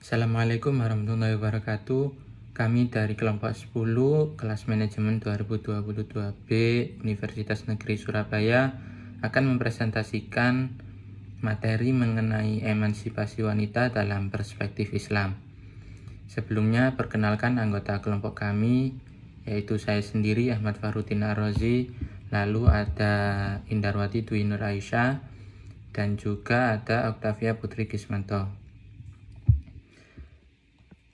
Assalamualaikum warahmatullahi wabarakatuh. Kami dari kelompok 10 kelas manajemen 2022B Universitas Negeri Surabaya akan mempresentasikan materi mengenai emansipasi wanita dalam perspektif Islam. Sebelumnya perkenalkan anggota kelompok kami, yaitu saya sendiri Ahmad Fahrudin Ar-Razi, lalu ada Indarwati Dwi Nur Aisyah, dan juga ada Octavia Putri Kismanto.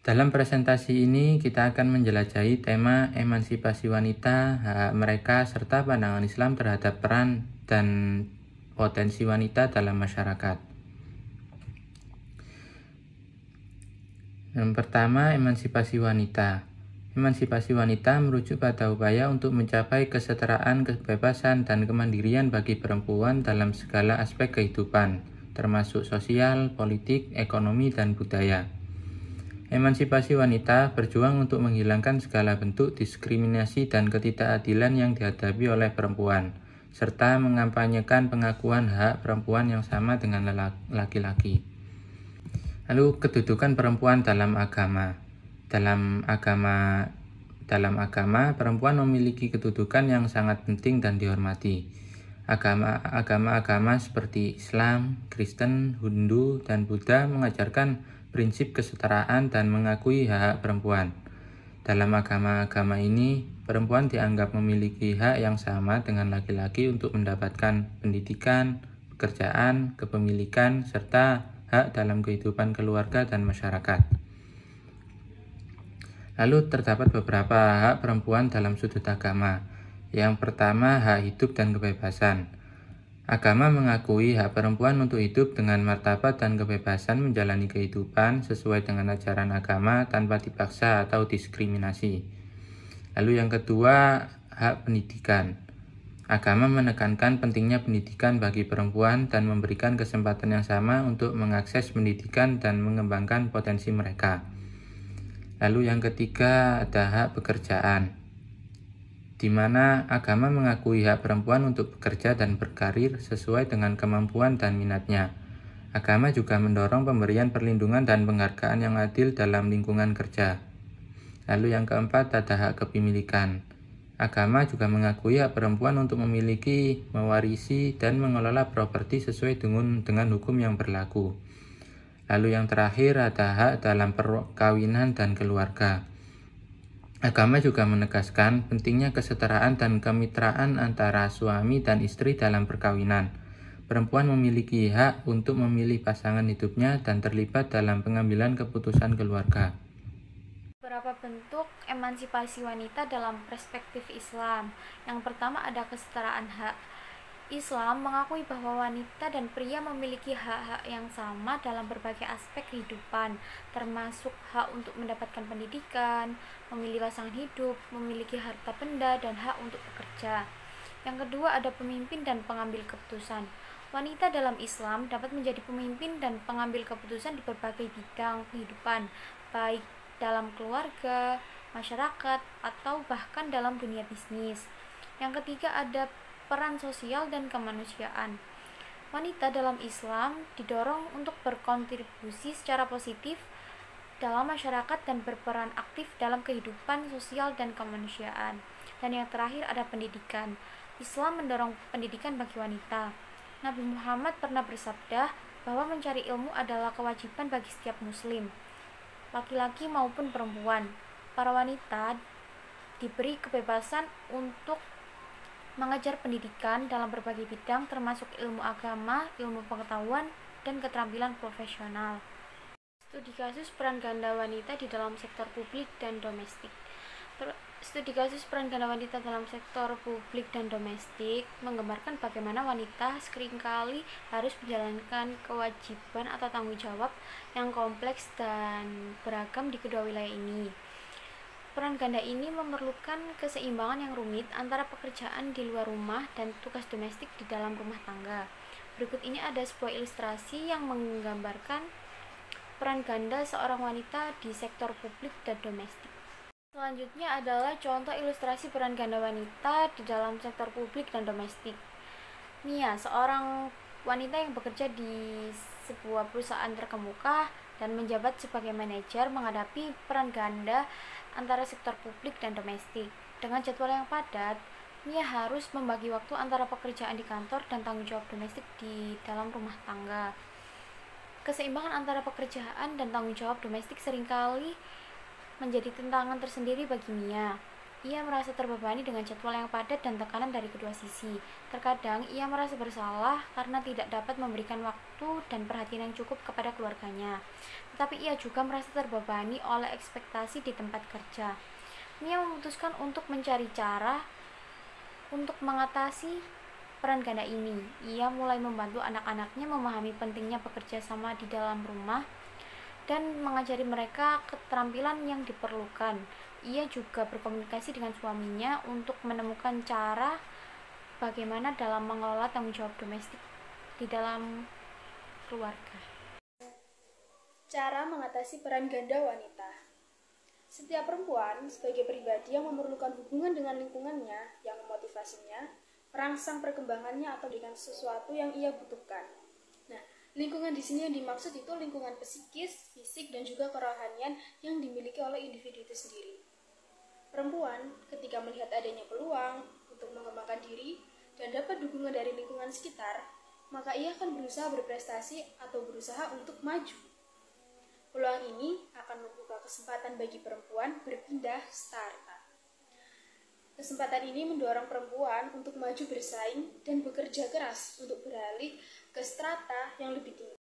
Dalam presentasi ini kita akan menjelajahi tema emansipasi wanita, hak mereka, serta pandangan Islam terhadap peran dan potensi wanita dalam masyarakat. Yang pertama, emansipasi wanita. Emansipasi wanita merujuk pada upaya untuk mencapai kesetaraan, kebebasan, dan kemandirian bagi perempuan dalam segala aspek kehidupan, termasuk sosial, politik, ekonomi, dan budaya. Emansipasi wanita berjuang untuk menghilangkan segala bentuk diskriminasi dan ketidakadilan yang dihadapi oleh perempuan, serta mengampanyekan pengakuan hak perempuan yang sama dengan laki-laki. Lalu kedudukan perempuan dalam agama. Dalam agama, perempuan memiliki kedudukan yang sangat penting dan dihormati. Agama-agama seperti Islam, Kristen, Hindu, dan Buddha mengajarkan prinsip kesetaraan dan mengakui hak perempuan. Dalam agama-agama ini, perempuan dianggap memiliki hak yang sama dengan laki-laki untuk mendapatkan pendidikan, pekerjaan, kepemilikan, serta hak dalam kehidupan keluarga dan masyarakat. Lalu terdapat beberapa hak perempuan dalam sudut agama. Yang pertama, hak hidup dan kebebasan. Agama mengakui hak perempuan untuk hidup dengan martabat dan kebebasan menjalani kehidupan sesuai dengan ajaran agama tanpa dipaksa atau diskriminasi. Lalu yang kedua, hak pendidikan. Agama menekankan pentingnya pendidikan bagi perempuan dan memberikan kesempatan yang sama untuk mengakses pendidikan dan mengembangkan potensi mereka. Lalu yang ketiga, ada hak pekerjaan, di mana agama mengakui hak perempuan untuk bekerja dan berkarir sesuai dengan kemampuan dan minatnya. Agama juga mendorong pemberian perlindungan dan penghargaan yang adil dalam lingkungan kerja. Lalu yang keempat, ada hak kepemilikan. Agama juga mengakui hak perempuan untuk memiliki, mewarisi, dan mengelola properti sesuai dengan hukum yang berlaku. Lalu yang terakhir, ada hak dalam perkawinan dan keluarga. Agama juga menegaskan pentingnya kesetaraan dan kemitraan antara suami dan istri dalam perkawinan. Perempuan memiliki hak untuk memilih pasangan hidupnya dan terlibat dalam pengambilan keputusan keluarga. Beberapa bentuk emansipasi wanita dalam perspektif Islam. Yang pertama ada kesetaraan hak. Islam mengakui bahwa wanita dan pria memiliki hak-hak yang sama dalam berbagai aspek kehidupan, termasuk hak untuk mendapatkan pendidikan, memilih pasangan hidup, memiliki harta benda, dan hak untuk bekerja. Yang kedua ada pemimpin dan pengambil keputusan. Wanita dalam Islam dapat menjadi pemimpin dan pengambil keputusan di berbagai bidang kehidupan, baik dalam keluarga, masyarakat, atau bahkan dalam dunia bisnis. Yang ketiga ada peran sosial dan kemanusiaan. Wanita dalam Islam didorong untuk berkontribusi secara positif dalam masyarakat dan berperan aktif dalam kehidupan sosial dan kemanusiaan. Dan yang terakhir ada pendidikan. Islam mendorong pendidikan bagi wanita. Nabi Muhammad pernah bersabda bahwa mencari ilmu adalah kewajiban bagi setiap muslim, laki-laki maupun perempuan. Para wanita diberi kebebasan untuk mengejar pendidikan dalam berbagai bidang termasuk ilmu agama, ilmu pengetahuan, dan keterampilan profesional. Studi kasus peran ganda wanita di dalam sektor publik dan domestik. Studi kasus peran ganda wanita dalam sektor publik dan domestik menggambarkan bagaimana wanita seringkali harus menjalankan kewajiban atau tanggung jawab yang kompleks dan beragam di kedua wilayah ini. Peran ganda ini memerlukan keseimbangan yang rumit antara pekerjaan di luar rumah dan tugas domestik di dalam rumah tangga. Berikut ini ada sebuah ilustrasi yang menggambarkan peran ganda seorang wanita di sektor publik dan domestik. Selanjutnya adalah contoh ilustrasi peran ganda wanita di dalam sektor publik dan domestik. Mia, seorang wanita yang bekerja di sebuah perusahaan terkemuka dan menjabat sebagai manajer menghadapi peran ganda antara sektor publik dan domestik. Dengan jadwal yang padat, Mia harus membagi waktu antara pekerjaan di kantor dan tanggung jawab domestik di dalam rumah tangga. Keseimbangan antara pekerjaan dan tanggung jawab domestik seringkali menjadi tantangan tersendiri bagi Mia. Ia merasa terbebani dengan jadwal yang padat dan tekanan dari kedua sisi. Terkadang ia merasa bersalah karena tidak dapat memberikan waktu dan perhatian yang cukup kepada keluarganya. Tetapi ia juga merasa terbebani oleh ekspektasi di tempat kerja. Mia memutuskan untuk mencari cara untuk mengatasi peran ganda ini. Ia mulai membantu anak-anaknya memahami pentingnya bekerja sama di dalam rumah dan mengajari mereka keterampilan yang diperlukan. Ia juga berkomunikasi dengan suaminya untuk menemukan cara bagaimana dalam mengelola tanggung jawab domestik di dalam keluarga. Cara mengatasi peran ganda wanita. Setiap perempuan sebagai pribadi yang memerlukan hubungan dengan lingkungannya yang memotivasinya, merangsang perkembangannya atau dengan sesuatu yang ia butuhkan. Nah, lingkungan di sini yang dimaksud itu lingkungan psikis, fisik, dan juga kerohanian yang dimiliki oleh individu itu sendiri. Perempuan ketika melihat adanya peluang untuk mengembangkan diri dan dapat dukungan dari lingkungan sekitar, maka ia akan berusaha berprestasi atau berusaha untuk maju. Peluang ini akan membuka kesempatan bagi perempuan berpindah strata. Kesempatan ini mendorong perempuan untuk maju bersaing dan bekerja keras untuk beralih ke strata yang lebih tinggi.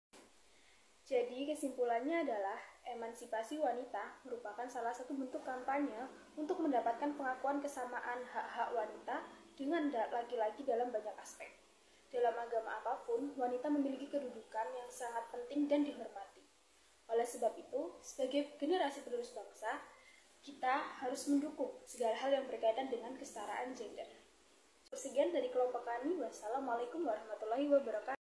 Jadi kesimpulannya adalah emansipasi wanita merupakan salah satu bentuk kampanye untuk mendapatkan pengakuan kesamaan hak-hak wanita dengan laki-laki dalam banyak aspek. Dalam agama apapun, wanita memiliki kedudukan yang sangat penting dan dihormati. Oleh sebab itu, sebagai generasi penerus bangsa, kita harus mendukung segala hal yang berkaitan dengan kesetaraan gender. Sekian dari kelompok kami. Wassalamualaikum warahmatullahi wabarakatuh.